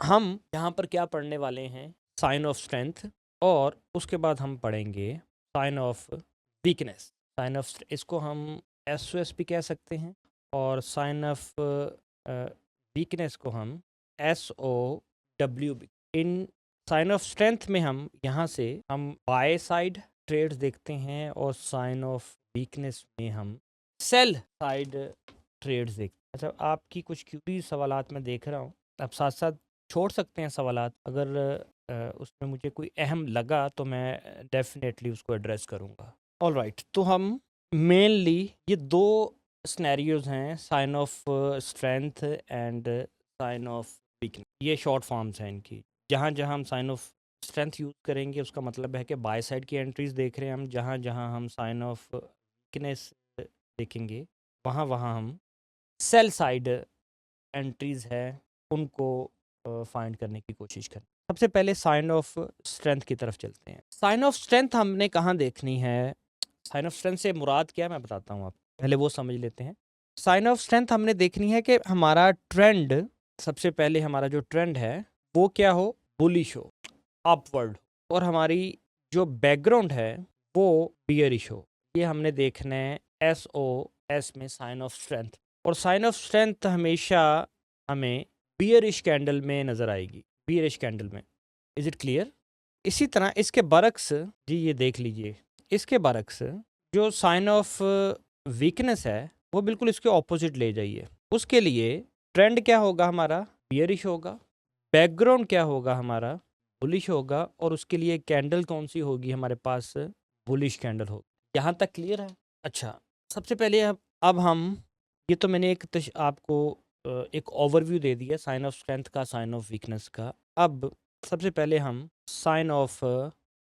हम यहाँ पर क्या पढ़ने वाले हैं, साइन ऑफ स्ट्रेंथ, और उसके बाद हम पढ़ेंगे sign of weakness. Sign of इसको हम एस भी कह सकते हैं, और साइन ऑफ वीकनेस को हम SOW भी। इन साइन ऑफ स्ट्रेंथ में हम यहाँ से हम बाय साइड ट्रेड्स देखते हैं, और साइन ऑफ वीकनेस में हम सेल साइड ट्रेड्स देखते हैं। अच्छा, आपकी कुछ क्यूरी सवालात मैं देख रहा हूँ, आप साथ साथ छोड़ सकते हैं सवालात। अगर उसमें मुझे कोई अहम लगा तो मैं डेफिनेटली उसको एड्रेस करूँगा। ऑलराइट, तो हम मेनली ये दो सिनेरियोज हैं, sign of strength and sign of weakness. ये शॉर्ट फॉर्म्स हैं इनकी। जहाँ जहाँ हम साइन ऑफ स्ट्रेंथ यूज़ करेंगे उसका मतलब है कि बाय साइड की एंट्रीज देख रहे हैं हम। जहाँ जहाँ हम साइन ऑफ वीकनेस देखेंगे वहाँ वहाँ हम सेल साइड एंट्रीज है उनको फाइंड करने की कोशिश करें। सबसे पहले साइन ऑफ स्ट्रेंथ की तरफ चलते हैं। साइन ऑफ स्ट्रेंथ हमने कहाँ देखनी है, साइन ऑफ स्ट्रेंथ से मुराद क्या है मैं बताता हूँ, आप पहले वो समझ लेते हैं। साइन ऑफ स्ट्रेंथ हमने देखनी है कि हमारा ट्रेंड, सबसे पहले हमारा जो ट्रेंड है वो क्या हो, बुलिश हो, अपवर्ड, और हमारी जो बैकग्राउंड है वो बियरिश हो। ये हमने देखना है SOS में साइन ऑफ स्ट्रेंथ। और साइन ऑफ स्ट्रेंथ हमेशा हमें बियरिश कैंडल में नज़र आएगी, बियरिश कैंडल में। Is it clear? इसी तरह इसके बरक्स, जी ये देख लीजिए, इसके बरक्स जो साइन ऑफ वीकनेस है वो बिल्कुल इसके ऑपोजिट ले जाइए। उसके लिए ट्रेंड क्या होगा हमारा, बियरिश होगा। बैकग्राउंड क्या होगा हमारा, बुलिश होगा। और उसके लिए कैंडल कौन सी होगी हमारे पास, बुलिश कैंडल होगी। यहाँ तक क्लियर है? अच्छा, सबसे पहले अब हम, ये तो मैंने आपको एक ओवरव्यू दे दिया साइन ऑफ स्ट्रेंथ का, साइन ऑफ वीकनेस का। अब सबसे पहले हम साइन ऑफ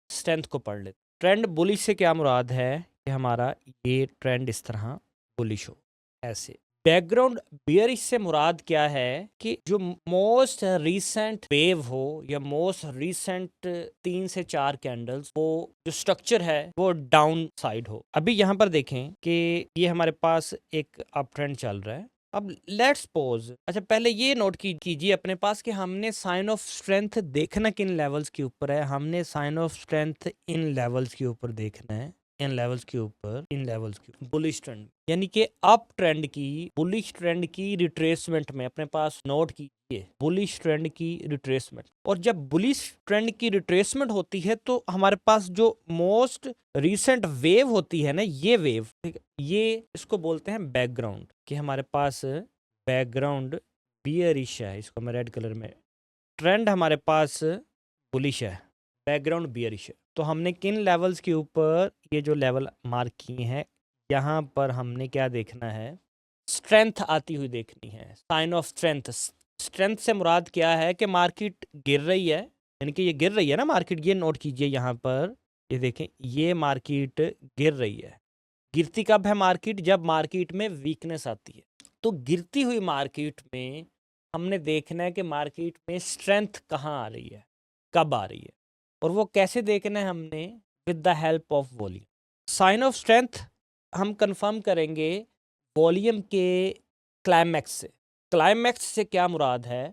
स्ट्रेंथ को पढ़ लेते। ट्रेंड बुलिश से क्या मुराद है कि हमारा ये ट्रेंड इस तरह बुलिश हो, ऐसे। बैकग्राउंड बियरिश से मुराद क्या है कि जो मोस्ट रीसेंट वेव हो या मोस्ट रीसेंट 3 से 4 कैंडल्स, वो जो स्ट्रक्चर है वो डाउन साइड हो। अभी यहाँ पर देखें कि ये हमारे पास एक अप ट्रेंड चल रहा है। अब लेट्स पोज, अच्छा पहले ये नोट कीजिए अपने पास कि हमने साइन ऑफ स्ट्रेंथ देखना किन लेवल्स के ऊपर है। हमने साइन ऑफ स्ट्रेंथ इन लेवल्स के ऊपर देखना है, इन लेवल्स के ऊपर, इन लेवल्स के बुलिश ट्रेंड, यानी कि अप ट्रेंड की, बुलिश ट्रेंड की रिट्रेसमेंट में अपने पास नोट कीजिए, बुलिश ट्रेंड की रिट्रेसमेंट। और जब बुलिश ट्रेंड की रिट्रेसमेंट होती है तो हमारे पास जो मोस्ट रीसेंट वेव होती है ना, ये वेव, ये इसको बोलते हैं बैकग्राउंड, कि हमारे पास बैकग्राउंड बियरिश है। इसको मैं रेड कलर में, ट्रेंड हमारे पास बुलिश है, बैकग्राउंड बियरिश है। तो हमने किन लेवल्स के ऊपर ये जो लेवल मार्क किए हैं, यहाँ पर हमने क्या देखना है, स्ट्रेंथ आती हुई देखनी है। साइन ऑफ स्ट्रेंथ, स्ट्रेंथ से मुराद क्या है कि मार्केट गिर रही है, यानी कि ये गिर रही है ना मार्केट, ये नोट कीजिए यहाँ पर, ये देखें ये मार्केट गिर रही है। गिरती कब है मार्केट, जब मार्केट में वीकनेस आती है। तो गिरती हुई मार्केट में हमने देखना है कि मार्केट में स्ट्रेंथ कहाँ आ रही है, कब आ रही है, और वो कैसे देखना है हमने, with the help of volume. Sign of strength हम कंफर्म करेंगे वॉल्यूम के क्लाइमैक्स से। क्लाइमैक्स से क्या मुराद है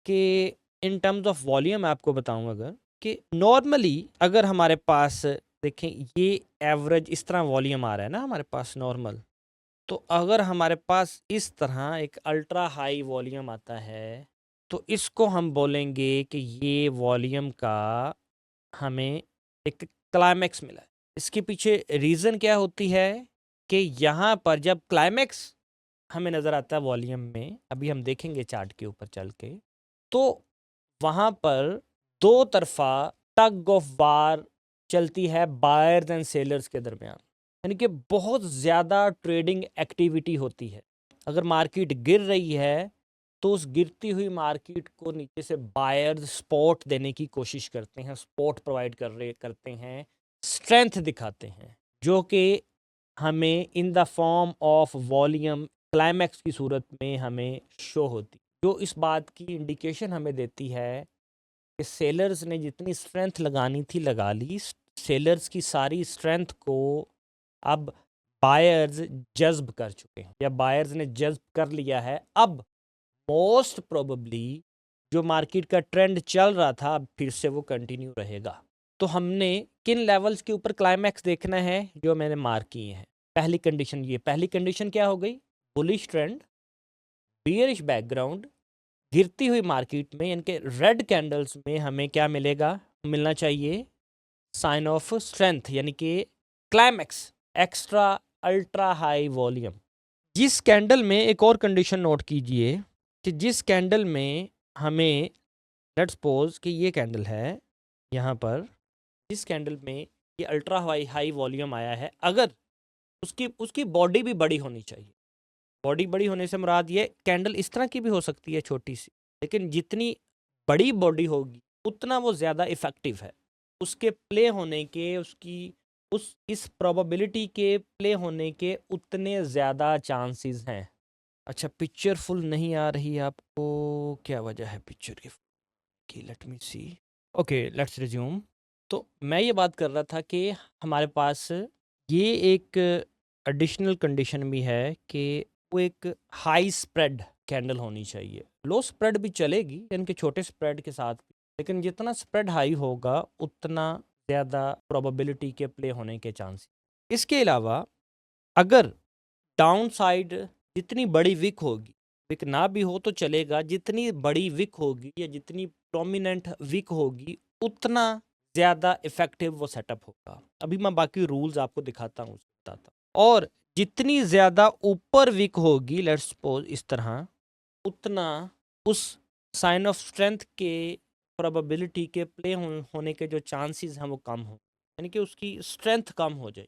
कि इन टर्म्स ऑफ वॉल्यूम आपको बताऊं, अगर कि नॉर्मली अगर हमारे पास देखें ये एवरेज इस तरह वॉल्यूम आ रहा है ना हमारे पास नॉर्मल, तो अगर हमारे पास इस तरह एक अल्ट्रा हाई वॉल्यूम आता है तो इसको हम बोलेंगे कि ये वॉल्यूम का हमें एक क्लाइमैक्स मिला है। इसके पीछे रीज़न क्या होती है कि यहाँ पर जब क्लाइमैक्स हमें नज़र आता है वॉल्यूम में, अभी हम देखेंगे चार्ट के ऊपर चल के, तो वहाँ पर दो तरफा टग ऑफ वार चलती है बायर्स एंड सेलर्स के दरमियान, यानी कि बहुत ज़्यादा ट्रेडिंग एक्टिविटी होती है। अगर मार्केट गिर रही है तो उस गिरती हुई मार्केट को नीचे से बायर्स सपोर्ट देने की कोशिश करते हैं, सपोर्ट प्रोवाइड करते हैं, स्ट्रेंथ दिखाते हैं, जो कि हमें in the form of volume climax की सूरत में हमें शो होती, जो इस बात की इंडिकेशन हमें देती है कि सेलर्स ने जितनी स्ट्रेंथ लगानी थी लगा ली, सेलर्स की सारी स्ट्रेंथ को अब बायर्स जज्ब कर चुके हैं, या बायर्स ने जज्ब कर लिया है। अब मोस्ट प्रोबेबली जो मार्केट का ट्रेंड चल रहा था अब फिर से वो कंटिन्यू रहेगा। तो हमने किन लेवल्स के ऊपर क्लाइमैक्स देखना है जो मैंने मार्क किए हैं। पहली कंडीशन क्या हो गई, बुलिश ट्रेंड, बियरिश बैकग्राउंड, गिरती हुई मार्केट में यानी कि रेड कैंडल्स में हमें क्या मिलना चाहिए, साइन ऑफ स्ट्रेंथ यानी कि climax, extra ultra high volume. जिस कैंडल में, एक और कंडीशन नोट कीजिए कि जिस कैंडल में हमें, लेट्स सपोज कि ये कैंडल है यहाँ पर, जिस कैंडल में ये अल्ट्रा हाई वॉल्यूम आया है, अगर उसकी बॉडी भी बड़ी होनी चाहिए। बॉडी बड़ी होने से मुराद ये, कैंडल इस तरह की भी हो सकती है छोटी सी, लेकिन जितनी बड़ी बॉडी होगी उतना वो ज़्यादा इफ़ेक्टिव है। उसके प्ले होने के, इस प्रोबेबिलिटी के प्ले होने के उतने ज़्यादा चांसेस हैं। अच्छा, पिक्चर फुल नहीं आ रही आपको, क्या वजह है पिक्चर की? Let me see. Okay, let's resume. तो मैं ये बात कर रहा था कि हमारे पास ये एक एडिशनल कंडीशन भी है कि वो एक हाई स्प्रेड कैंडल होनी चाहिए। लो स्प्रेड भी चलेगी यानी कि छोटे स्प्रेड के साथ, लेकिन जितना स्प्रेड हाई होगा उतना ज़्यादा प्रोबेबिलिटी के प्ले होने के चांस। इसके अलावा अगर डाउन साइड जितनी बड़ी विक होगी, विक ना भी हो तो चलेगा, जितनी बड़ी विक होगी या जितनी प्रोमिनेंट विक होगी उतना ज़्यादा इफ़ेक्टिव वो सेटअप होगा। अभी मैं बाकी रूल्स आपको दिखाता हूँ, बताता हूँ। और जितनी ज़्यादा ऊपर विक होगी, लेट्स सपोज इस तरह, उतना उस साइन ऑफ स्ट्रेंथ के प्रोबेबिलिटी के प्ले होने के जो चांसेस हैं वो कम हो, यानी कि उसकी स्ट्रेंथ कम हो जाए।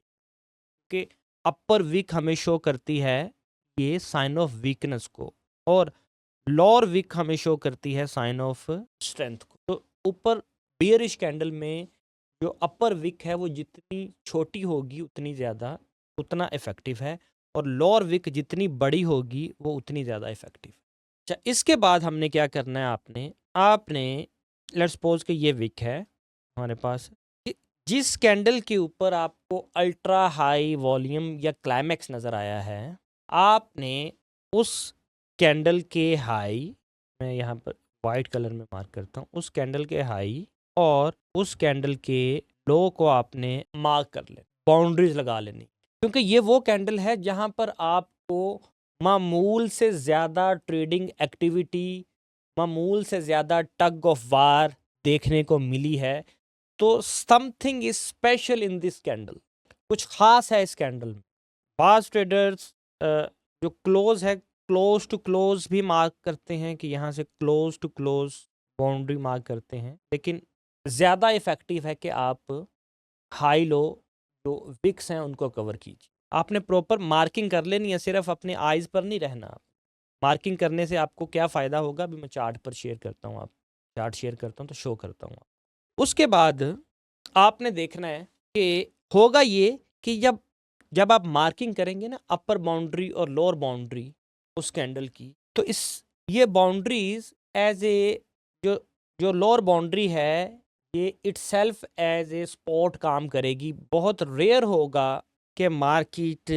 कि अपर विक हमें शो करती है ये साइन ऑफ वीकनेस को, और लोअर विक हमें शो करती है साइन ऑफ स्ट्रेंथ को। तो ऊपर बियरिश कैंडल में जो अपर विक है वो जितनी छोटी होगी उतना इफेक्टिव है, और लोअर विक जितनी बड़ी होगी वो उतनी ज़्यादा इफेक्टिव। अच्छा, इसके बाद हमने क्या करना है, आपने लेट्स सपोज कि ये विक है हमारे पास, जिस कैंडल के ऊपर आपको अल्ट्रा हाई वॉल्यूम या क्लाइमैक्स नज़र आया है, आपने उस कैंडल के हाई, मैं यहाँ पर वाइट कलर में मार्क करता हूँ, उस कैंडल के हाई और उस कैंडल के लो को आपने मार्क कर लेना, बाउंड्रीज लगा लेनी, क्योंकि ये वो कैंडल है जहाँ पर आपको मामूल से ज़्यादा ट्रेडिंग एक्टिविटी, मामूल से ज़्यादा टग ऑफ वार देखने को मिली है। तो something is special in this candle, कुछ खास है इस कैंडल में। बाज ट्रेडर्स जो क्लोज है, क्लोज टू क्लोज भी मार्क करते हैं कि यहाँ से close to close boundary mark करते हैं, लेकिन ज़्यादा इफ़ेक्टिव है कि आप हाई लो जो विक्स हैं उनको कवर कीजिए। आपने प्रॉपर मार्किंग कर लेनी है, सिर्फ अपने आइज़ पर नहीं रहना। मार्किंग करने से आपको क्या फ़ायदा होगा, अभी मैं चार्ट पर शेयर करता हूँ, आप चार्ट शेयर करता हूँ तो शो करता हूँ। उसके बाद आपने देखना है कि होगा ये कि जब आप मार्किंग करेंगे ना अपर बाउंड्री और लोअर बाउंड्री उस कैंडल की, तो ये बाउंड्रीज एज ए जो लोअर बाउंड्री है ये इटसेल्फ एज ए स्पॉट काम करेगी। बहुत रेयर होगा कि मार्केट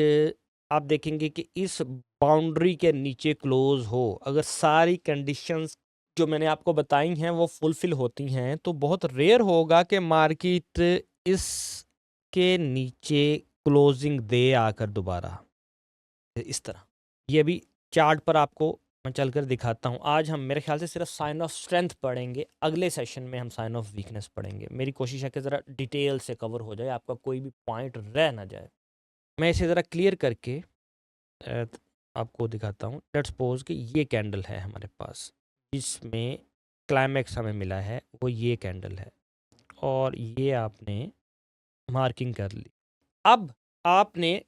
आप देखेंगे कि इस बाउंड्री के नीचे क्लोज हो। अगर सारी कंडीशंस जो मैंने आपको बताई हैं वो फुलफिल होती हैं तो बहुत रेयर होगा कि मार्केट इसके नीचे क्लोजिंग दे आकर दोबारा इस तरह। ये भी चार्ट पर आपको मैं चलकर दिखाता हूँ। आज हम मेरे ख्याल से सिर्फ साइन ऑफ स्ट्रेंथ पढ़ेंगे, अगले सेशन में हम साइन ऑफ वीकनेस पढ़ेंगे। मेरी कोशिश है कि ज़रा डिटेल से कवर हो जाए, आपका कोई भी पॉइंट रह ना जाए। मैं इसे ज़रा क्लियर करके आपको दिखाता हूँ। लेट्स सपोज कि ये कैंडल है हमारे पास, जिसमें क्लाइमैक्स हमें मिला है, वो ये कैंडल है, और ये आपने मार्किंग कर ली। अब आपने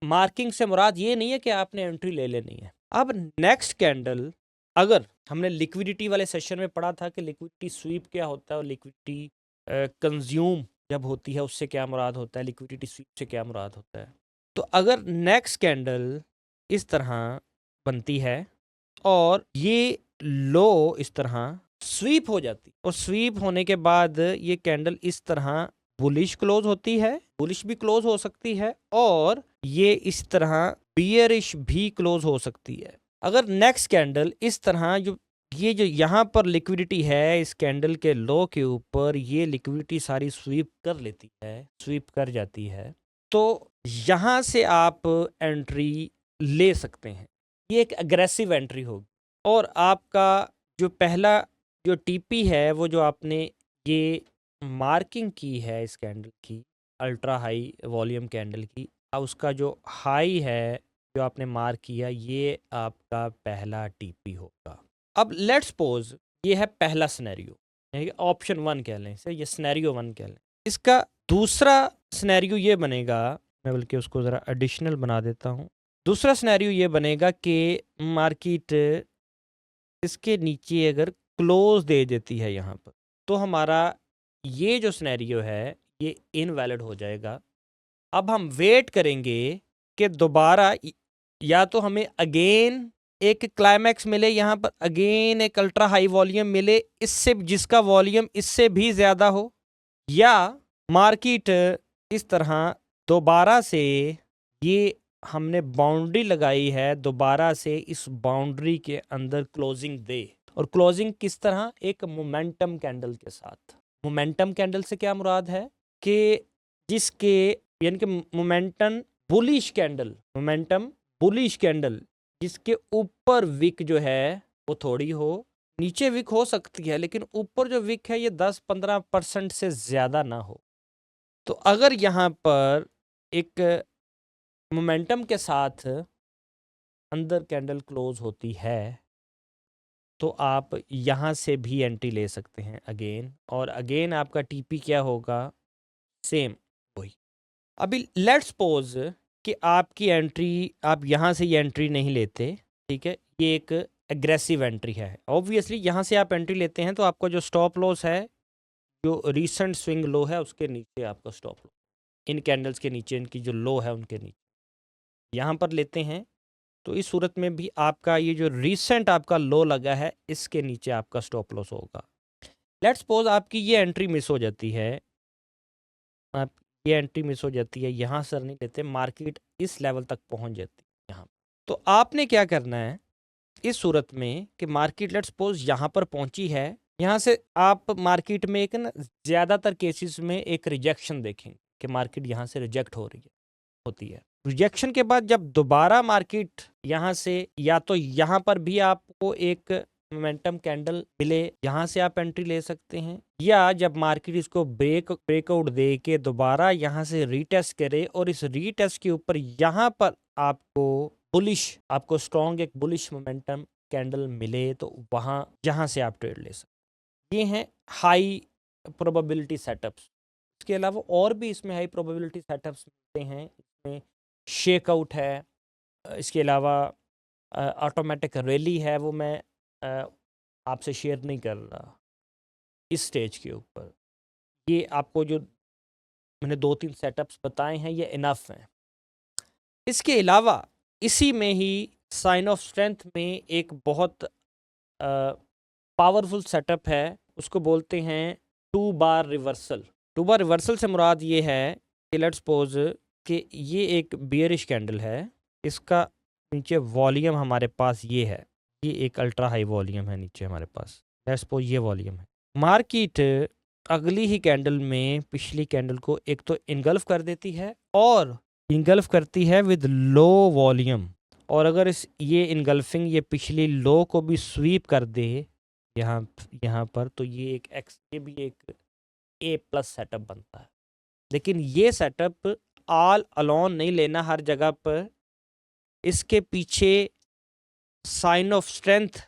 मार्किंग से मुराद ये नहीं है कि आपने एंट्री ले लेनी है। अब नेक्स्ट कैंडल, अगर हमने लिक्विडिटी वाले सेशन में पढ़ा था कि लिक्विडिटी स्वीप क्या होता है और लिक्विडिटी कंज्यूम जब होती है उससे क्या मुराद होता है, लिक्विडिटी स्वीप से क्या मुराद होता है। तो अगर नेक्स्ट कैंडल इस तरह बनती है और ये लो इस तरह स्वीप हो जाती, और स्वीप होने के बाद ये कैंडल इस तरह बुलिश क्लोज होती है, बुलिश भी क्लोज हो सकती है, और ये इस तरह बियरिश भी क्लोज हो सकती है। अगर नेक्स्ट कैंडल इस तरह जो ये जो यहाँ पर लिक्विडिटी है इस कैंडल के लो के ऊपर, ये लिक्विडिटी सारी स्वीप कर लेती है, स्वीप कर जाती है। तो यहाँ से आप एंट्री ले सकते हैं। ये एक एग्रेसिव एंट्री होगी। और आपका जो पहला जो टीपी है, वो जो आपने ये मार्किंग की है इस कैंडल की, अल्ट्रा हाई वॉल्यूम कैंडल की, उसका जो हाई है जो आपने मार्क किया, ये आपका पहला टीपी होगा। अब लेट्स सपोज ये है पहला सिनेरियो, ऑप्शन 1 कह लें इसे, ये सिनेरियो 1 कह लें। इसका दूसरा सिनेरियो ये बनेगा, मैं बल्कि उसको ज़रा एडिशनल बना देता हूँ। दूसरा सिनेरियो ये बनेगा कि मार्केट इसके नीचे अगर क्लोज दे देती है यहाँ पर, तो हमारा ये जो सिनेरियो है ये इनवैलिड हो जाएगा। अब हम वेट करेंगे कि दोबारा या तो हमें अगेन एक क्लाइमैक्स मिले, यहाँ पर अगेन एक अल्ट्रा हाई वॉल्यूम मिले, इससे जिसका वॉल्यूम इससे भी ज़्यादा हो, या मार्केट इस तरह दोबारा से, ये हमने बाउंड्री लगाई है, दोबारा से इस बाउंड्री के अंदर क्लोजिंग दे। और क्लोजिंग किस तरह? एक मोमेंटम कैंडल के साथ। मोमेंटम कैंडल से क्या मुराद है कि जिसके यानी कि momentum bullish candle, momentum bullish candle जिसके ऊपर विक जो है वो थोड़ी हो, नीचे विक हो सकती है लेकिन ऊपर जो विक है ये 10-15% से ज़्यादा ना हो। तो अगर यहाँ पर एक मोमेंटम के साथ अंदर कैंडल क्लोज होती है तो आप यहाँ से भी एंट्री ले सकते हैं अगेन, और अगेन आपका टीपी क्या होगा? सेम वही। अभी लेट्स सपोज कि आपकी एंट्री, आप यहाँ से ये एंट्री नहीं लेते, ठीक है, ये एक एग्रेसिव एंट्री है। ऑब्वियसली यहाँ से आप एंट्री लेते हैं तो आपका जो स्टॉप लॉस है, जो रीसेंट स्विंग लो है उसके नीचे आपका स्टॉप लॉस, इन कैंडल्स के नीचे, इनकी जो लो है उनके नीचे यहाँ पर लेते हैं, तो इस सूरत में भी आपका ये जो रीसेंट आपका लो लगा है इसके नीचे आपका स्टॉप लॉस होगा। लेट्स सपोज आपकी ये एंट्री मिस हो जाती है, आप ये एंट्री मिस हो जाती है, यहाँ सर नहीं लेते, मार्केट इस लेवल तक पहुँच जाती है यहाँ। तो आपने क्या करना है इस सूरत में कि मार्केट लेट्स सपोज यहाँ पर पहुँची है, यहाँ से आप मार्केट में एक ना ज़्यादातर केसेस में एक रिजेक्शन देखेंगे कि मार्केट यहाँ से रिजेक्ट हो रही है, होती है। रिजेक्शन के बाद जब दोबारा मार्केट यहाँ से, या तो यहाँ पर भी आपको एक मोमेंटम कैंडल मिले, यहाँ से आप एंट्री ले सकते हैं, या जब मार्केट इसको ब्रेकआउट दे के दोबारा यहाँ से रीटेस्ट करे और इस रीटेस्ट के ऊपर यहाँ पर आपको बुलिश, आपको स्ट्रॉन्ग एक बुलिश मोमेंटम कैंडल मिले, तो वहाँ जहाँ से आप ट्रेड ले सकते। ये हैं हाई प्रोबेबिलिटी सेटअप्स। इसके अलावा और भी इसमें हाई प्रोबेबिलिटी सेटअप्स मिलते हैं। इसमें शेकआउट है, इसके अलावा ऑटोमेटिक रैली है, वो मैं आपसे शेयर नहीं कर रहा इस स्टेज के ऊपर। ये आपको जो मैंने 2-3 सेटअप्स बताए हैं ये इनफ हैं। इसके अलावा इसी में ही साइन ऑफ स्ट्रेंथ में एक बहुत पावरफुल सेटअप है, उसको बोलते हैं 2 बार रिवर्सल। 2 बार रिवर्सल से मुराद ये है कि लेट्स सपोज कि ये एक बियरिश कैंडल है, इसका नीचे वॉल्यूम हमारे पास ये है, ये एक अल्ट्रा हाई वॉल्यूम है नीचे हमारे पास, लेट्स सपोज ये वॉल्यूम है। मार्केट अगली ही कैंडल में पिछली कैंडल को एक तो इनगल्फ कर देती है, और इनगल्फ करती है विद लो वॉल्यूम, और अगर इस ये इनगल्फिंग ये पिछली लो को भी स्वीप कर दे यहाँ पर, तो ये भी एक A+ सेटअप बनता है। लेकिन ये सेटअप ऑल अलोन नहीं लेना हर जगह पर, इसके पीछे साइन ऑफ स्ट्रेंथ,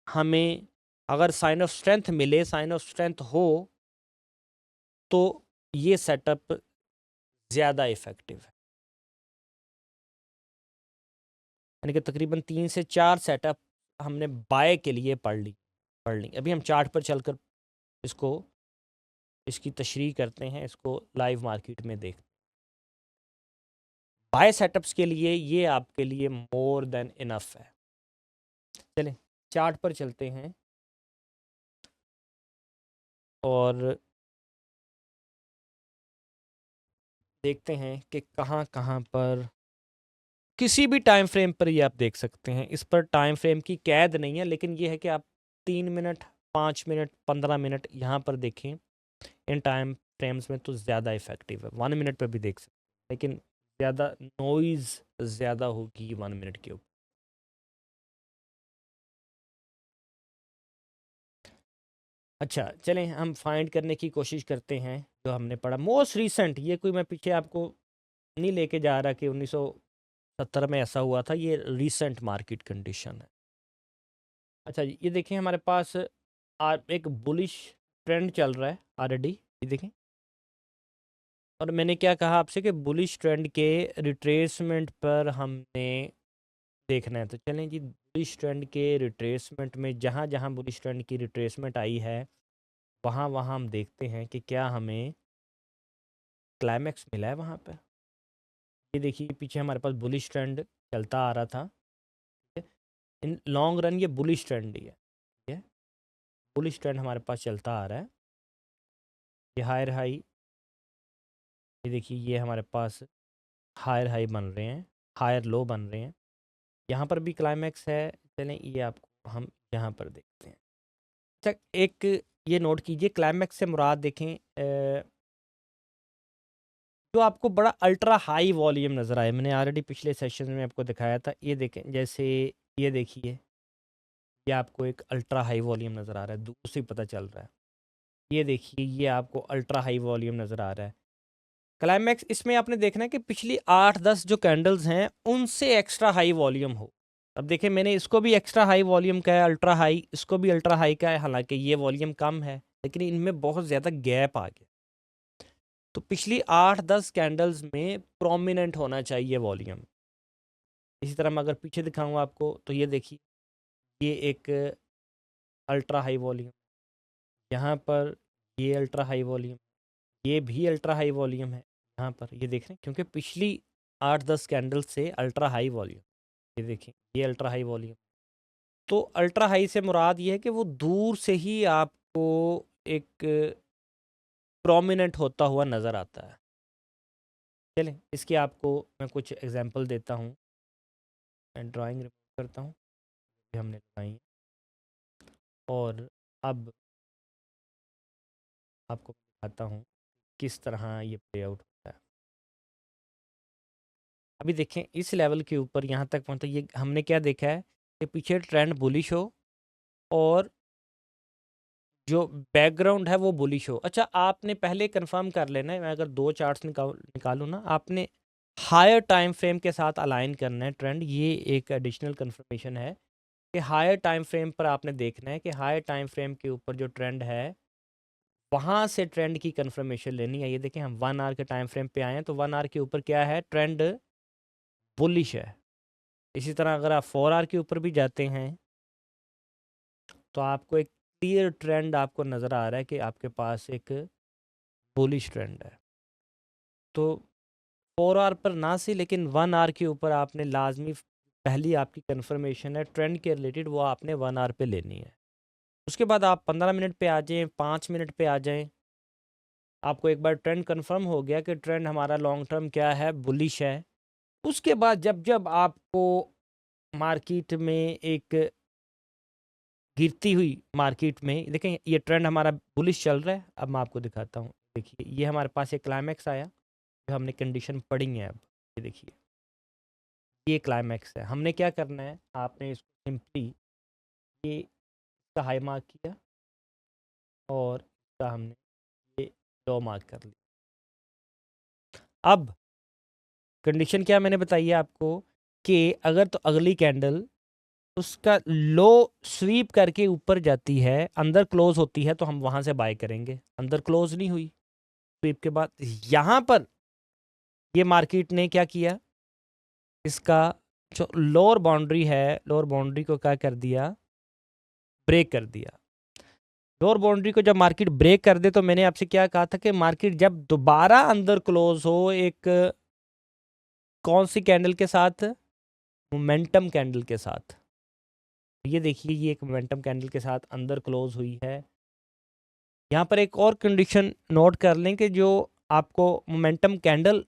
हमें अगर साइन ऑफ स्ट्रेंथ मिले, साइन ऑफ स्ट्रेंथ हो, तो ये सेटअप ज़्यादा इफ़ेक्टिव है। यानी कि तकरीबन 3 से 4 सेटअप हमने बाय के लिए पढ़ ली। अभी हम चार्ट पर चलकर इसकी तशरीह करते हैं, इसको लाइव मार्केट में देखते हैं। बाय सेटअप्स के लिए ये आपके लिए मोर देन इनफ है। चलें चार्ट पर चलते हैं और देखते हैं कि कहाँ कहाँ पर किसी भी टाइम फ्रेम पर ये आप देख सकते हैं। इस पर टाइम फ्रेम की कैद नहीं है, लेकिन ये है कि आप 3 मिनट, 5 मिनट, 15 मिनट यहाँ पर देखें। इन टाइम फ्रेम्स में तो ज़्यादा इफ़ेक्टिव है। 1 मिनट पे भी देख सकते हैं, लेकिन ज़्यादा नॉइज़ ज़्यादा होगी 1 मिनट के ऊपर। अच्छा, चलें हम फाइंड करने की कोशिश करते हैं जो हमने पढ़ा मोस्ट रीसेंट। ये कोई मैं पीछे आपको नहीं लेके जा रहा कि 1970 में ऐसा हुआ था, ये रीसेंट मार्केट कंडीशन है। अच्छा, ये देखें हमारे पास एक बुलिश ट्रेंड चल रहा है ऑलरेडी, ये देखें। और मैंने क्या कहा आपसे कि बुलिश ट्रेंड के रिट्रेसमेंट पर हमने देखना है। तो चलें जी, बुलिश ट्रेंड के रिट्रेसमेंट में जहाँ जहाँ बुलिश ट्रेंड की रिट्रेसमेंट आई है वहाँ वहाँ हम देखते हैं कि क्या हमें क्लाइमैक्स मिला है वहाँ पे। ये देखिए पीछे हमारे पास बुलिश ट्रेंड चलता आ रहा था। इन लॉन्ग रन ये बुलिश ट्रेंड ही है, ये बुलिश ट्रेंड हमारे पास चलता आ रहा है। ये हायर हाई, ये देखिए ये हमारे पास हायर हाई बन रहे हैं, हायर लो बन रहे हैं। यहाँ पर भी क्लाइमैक्स है। चलें ये आपको हम यहाँ पर देखते हैं। अच्छा, एक ये नोट कीजिए, क्लाइमैक्स से मुराद देखें जो आपको बड़ा अल्ट्रा हाई वॉल्यूम नज़र आए। मैंने ऑलरेडी पिछले सेशन में आपको दिखाया था। ये देखें, जैसे ये देखिए, ये आपको एक अल्ट्रा हाई वॉल्यूम नज़र आ रहा है, दूर से पता चल रहा है। ये देखिए ये आपको अल्ट्रा हाई वॉल्यूम नज़र आ रहा है। क्लाइमैक्स इसमें आपने देखना है कि पिछली 8-10 जो कैंडल्स हैं उनसे एक्स्ट्रा हाई वॉल्यूम हो। अब देखिए मैंने इसको भी एक्स्ट्रा हाई वॉल्यूम का है, अल्ट्रा हाई, इसको भी अल्ट्रा हाई का है, हालांकि ये वॉल्यूम कम है लेकिन इनमें बहुत ज़्यादा गैप आ गया। तो पिछली 8-10 कैंडल्स में प्रोमिनेंट होना चाहिए वॉल्यूम। इसी तरह मैं अगर पीछे दिखाऊँ आपको तो ये देखिए, ये एक अल्ट्रा हाई वॉल्यूम, यहाँ पर ये अल्ट्रा हाई वॉल्यूम, ये भी अल्ट्रा हाई वॉल्यूम है यहाँ पर, ये देख रहे हैं, क्योंकि पिछली 8-10 कैंडल से अल्ट्रा हाई वॉल्यूम। ये देखें ये अल्ट्रा हाई वॉल्यूम। तो अल्ट्रा हाई से मुराद ये है कि वो दूर से ही आपको एक प्रोमिनेंट होता हुआ नज़र आता है। चलें इसके आपको मैं कुछ एग्जांपल देता हूँ। मैं ड्राइंग रिमूव करता हूँ, ये हमने लगाई है। और अब आपको दिखाता हूँ किस तरह ये प्ले आउट होता है। अभी देखें इस लेवल के ऊपर यहाँ तक पहुँचता, ये हमने क्या देखा है कि पीछे ट्रेंड बुलिश हो और जो बैकग्राउंड है वो बुलिश हो। अच्छा, आपने पहले कंफर्म कर लेना है, मैं अगर 2 चार्ट्स निकालूँ ना, आपने हायर टाइम फ्रेम के साथ अलाइन करना है ट्रेंड। ये एक एडिशनल कंफर्मेशन है कि हायर टाइम फ्रेम पर आपने देखना है कि हायर टाइम फ्रेम के ऊपर जो ट्रेंड है वहाँ से ट्रेंड की कंफर्मेशन लेनी है। ये देखें हम 1 आवर के टाइम फ्रेम पे आए हैं तो 1 आवर के ऊपर क्या है, ट्रेंड बुलिश है। इसी तरह अगर आप 4 आवर के ऊपर भी जाते हैं तो आपको एक क्लियर ट्रेंड आपको नज़र आ रहा है कि आपके पास एक बुलिश ट्रेंड है। तो 4 आवर पर ना सी, लेकिन 1 आवर के ऊपर आपने लाजमी, पहली आपकी कंफर्मेशन है ट्रेंड के रिलेटेड, वो आपने 1 आवर पे लेनी है। उसके बाद आप 15 मिनट पे आ जाएं, 5 मिनट पे आ जाएं। आपको एक बार ट्रेंड कंफर्म हो गया कि ट्रेंड हमारा लॉन्ग टर्म क्या है, बुलिश है। उसके बाद जब जब आपको मार्केट में एक गिरती हुई मार्केट में देखें ये ट्रेंड हमारा बुलिश चल रहा है, अब मैं आपको दिखाता हूँ। देखिए ये हमारे पास एक क्लाइमैक्स आया जो हमने कंडीशन पढ़ी है। अब ये देखिए ये क्लाइमैक्स है। हमने क्या करना है, आपने इसको सिंपली ये इसका हाई मार्क किया और इसका हमने ये लो मार्क कर लिया। अब कंडीशन क्या मैंने बताई है आपको कि अगर तो अगली कैंडल उसका लो स्वीप करके ऊपर जाती है, अंदर क्लोज होती है, तो हम वहां से बाय करेंगे। अंदर क्लोज नहीं हुई स्वीप के बाद, यहाँ पर ये मार्केट ने क्या किया, इसका जो लोअर बाउंड्री है, लोअर बाउंड्री को क्या कर दिया, ब्रेक कर दिया। लोअर बाउंड्री को जब मार्केट ब्रेक कर दे तो मैंने आपसे क्या कहा था कि मार्केट जब दोबारा अंदर क्लोज हो एक कौन सी कैंडल के साथ, मोमेंटम कैंडल के साथ। ये देखिए ये एक मोमेंटम कैंडल के साथ अंदर क्लोज हुई है। यहाँ पर एक और कंडीशन नोट कर लें कि जो आपको मोमेंटम कैंडल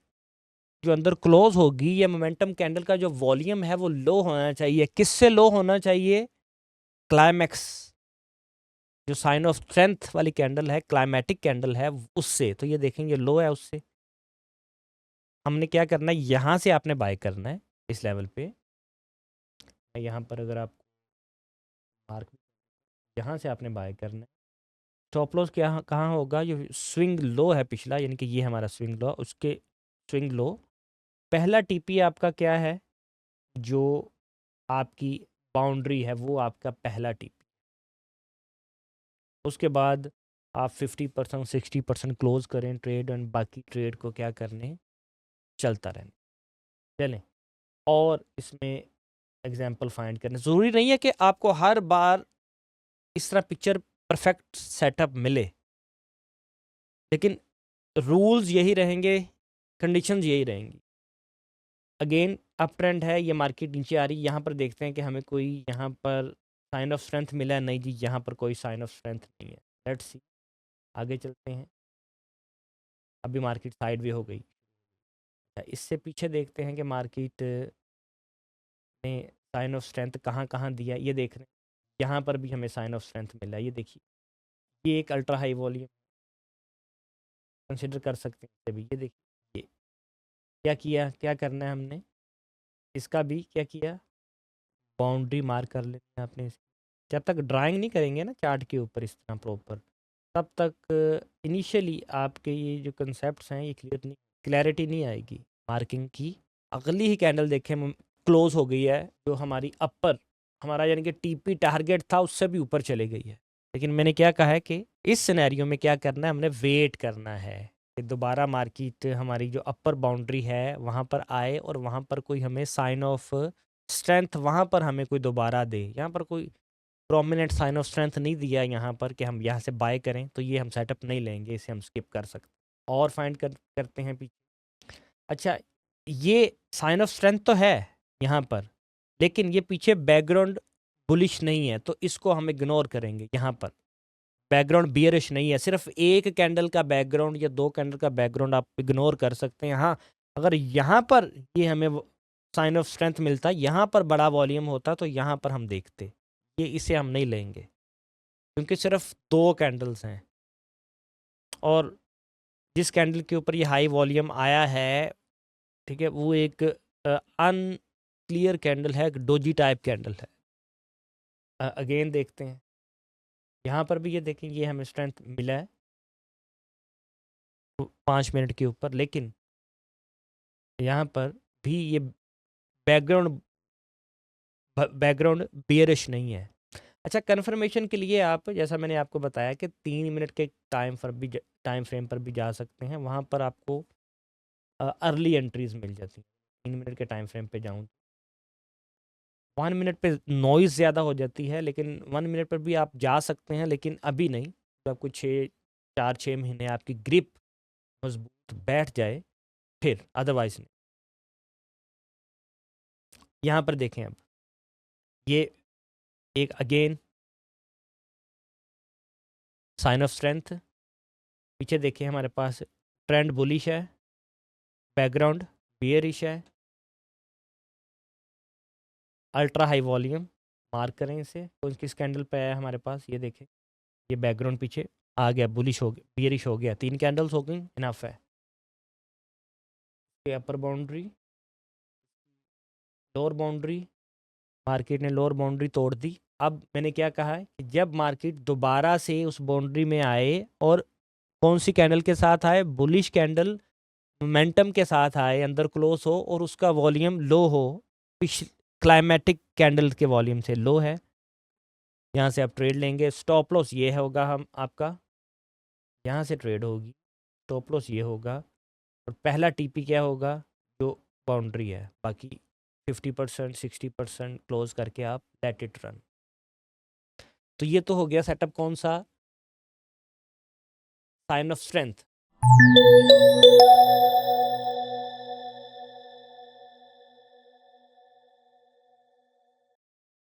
जो अंदर क्लोज होगी, ये मोमेंटम कैंडल का जो वॉल्यूम है वो लो होना चाहिए। किससे लो होना चाहिए? क्लाइमैक्स, जो साइन ऑफ स्ट्रेंथ वाली कैंडल है, क्लाइमेटिक कैंडल है, उससे। तो ये देखेंगे लो है उससे। हमने क्या करना है, यहाँ से आपने बाय करना है इस लेवल पे। यहाँ पर अगर आप मार्क, यहाँ से आपने बाय करना है। स्टॉप लॉस क्या कहाँ होगा? जो स्विंग लो है पिछला, यानी कि ये हमारा स्विंग लो, उसके स्विंग लो पहला टीपी आपका क्या है, जो आपकी बाउंड्री है, वो आपका पहला टीपी। उसके बाद आप 50% 60% क्लोज करें ट्रेड, और बाकी ट्रेड को क्या करने, चलता रहने चलें। और इसमें एग्जांपल फाइंड करने, ज़रूरी नहीं है कि आपको हर बार इस तरह पिक्चर परफेक्ट सेटअप मिले, लेकिन रूल्स यही रहेंगे, कंडीशंस यही रहेंगी। अगेन अप ट्रेंड है, ये मार्केट नीचे आ रही है। यहाँ पर देखते हैं कि हमें कोई यहाँ पर साइन ऑफ स्ट्रेंथ मिला है। नहीं जी, यहाँ पर कोई साइन ऑफ स्ट्रेंथ नहीं है। लेट्स सी, आगे चलते हैं। अभी मार्केट साइड वे हो गई। इससे पीछे देखते हैं कि मार्केट ने साइन ऑफ स्ट्रेंथ कहाँ कहाँ दिया, ये देख रहे हैं। यहाँ पर भी हमें साइन ऑफ स्ट्रेंथ मिला, ये देखिए। ये एक अल्ट्रा हाई वॉल्यूम कंसिडर कर सकते हैं अभी। ये देखिए, ये क्या किया, क्या करना है हमने, इसका भी क्या किया, बाउंड्री मार्क कर लेते हैं आपने। जब तक ड्राइंग नहीं करेंगे ना चार्ट के ऊपर इस तरह प्रॉपर, तब तक इनिशियली आपके ये जो कंसेप्ट्स हैं ये क्लैरिटी नहीं आएगी मार्किंग की। अगली ही कैंडल देखें क्लोज हो गई है, जो हमारी अपर, हमारा यानी कि टीपी टारगेट था उससे भी ऊपर चले गई है। लेकिन मैंने क्या कहा है कि इस सिनेरियो में क्या करना है, हमने वेट करना है कि दोबारा मार्केट हमारी जो अपर बाउंड्री है वहाँ पर आए, और वहाँ पर कोई हमें साइन ऑफ स्ट्रेंथ, वहाँ पर हमें कोई दोबारा दे। यहाँ पर कोई प्रोमिनेंट साइन ऑफ स्ट्रेंथ नहीं दिया यहाँ पर कि हम यहाँ से बाय करें, तो ये हम सेटअप नहीं लेंगे, इसे हम स्किप कर सकते। और फाइंड करते हैं पीछे। अच्छा, ये साइन ऑफ स्ट्रेंथ तो है यहाँ पर, लेकिन ये पीछे बैकग्राउंड बुलिश नहीं है, तो इसको हम इग्नोर करेंगे। यहाँ पर बैकग्राउंड बियरिश नहीं है, सिर्फ एक कैंडल का बैकग्राउंड या दो कैंडल का बैकग्राउंड आप इग्नोर कर सकते हैं। हाँ, अगर यहाँ पर ये हमें साइन ऑफ स्ट्रेंथ मिलता, यहाँ पर बड़ा वॉल्यूम होता, तो यहाँ पर हम देखते। ये इसे हम नहीं लेंगे क्योंकि सिर्फ दो कैंडल्स हैं, और जिस कैंडल के ऊपर ये हाई वॉल्यूम आया है, ठीक है, वो एक अनक्लियर कैंडल है, एक डोजी टाइप कैंडल है। अगेन देखते हैं, यहाँ पर भी ये देखें, ये हमें स्ट्रेंथ मिला है 5 मिनट के ऊपर, लेकिन यहाँ पर भी ये बैकग्राउंड बियरिश नहीं है। अच्छा, कन्फर्मेशन के लिए आप, जैसा मैंने आपको बताया कि 3 मिनट के टाइम फ्रेम पर भी जा सकते हैं, वहाँ पर आपको अर्ली एंट्रीज मिल जाती हैं। 3 मिनट के टाइम फ्रेम पे जाऊँ, 1 मिनट पे नॉइज़ ज़्यादा हो जाती है, लेकिन 1 मिनट पर भी आप जा सकते हैं, लेकिन अभी नहीं। तो आपको 4-6 महीने आपकी ग्रिप मजबूत बैठ जाए, फिर अदरवाइज नहीं। यहाँ पर देखें, अब ये एक अगेन साइन ऑफ स्ट्रेंथ। पीछे देखें, हमारे पास ट्रेंड बुलिश है, बैकग्राउंड बियरिश है, अल्ट्रा हाई वॉल्यूम मार्क करें इसे। तो किस कैंडल पे आया हमारे पास, ये देखें, ये बैकग्राउंड पीछे आ गया, बुलिश हो गया, बियरिश हो गया। 3 कैंडल्स हो गई, इनफ है। अपर बाउंड्री, लोअर बाउंड्री, मार्केट ने लोअर बाउंड्री तोड़ दी। अब मैंने क्या कहा है कि जब मार्केट दोबारा से उस बाउंड्री में आए, और कौन सी कैंडल के साथ आए, बुलिश कैंडल मोमेंटम के साथ आए, अंदर क्लोज हो और उसका वॉल्यूम लो हो, क्लाइमेटिक कैंडल के वॉल्यूम से लो है, यहाँ से आप ट्रेड लेंगे। स्टॉप लॉस ये होगा, हम आपका यहाँ से ट्रेड होगी, स्टॉप लॉस ये होगा, और पहला टीपी क्या होगा, जो बाउंड्री है। बाकी 50% 60% क्लोज करके आप लेट इट रन। तो ये तो हो गया सेटअप, कौन सा, साइन ऑफ स्ट्रेंथ।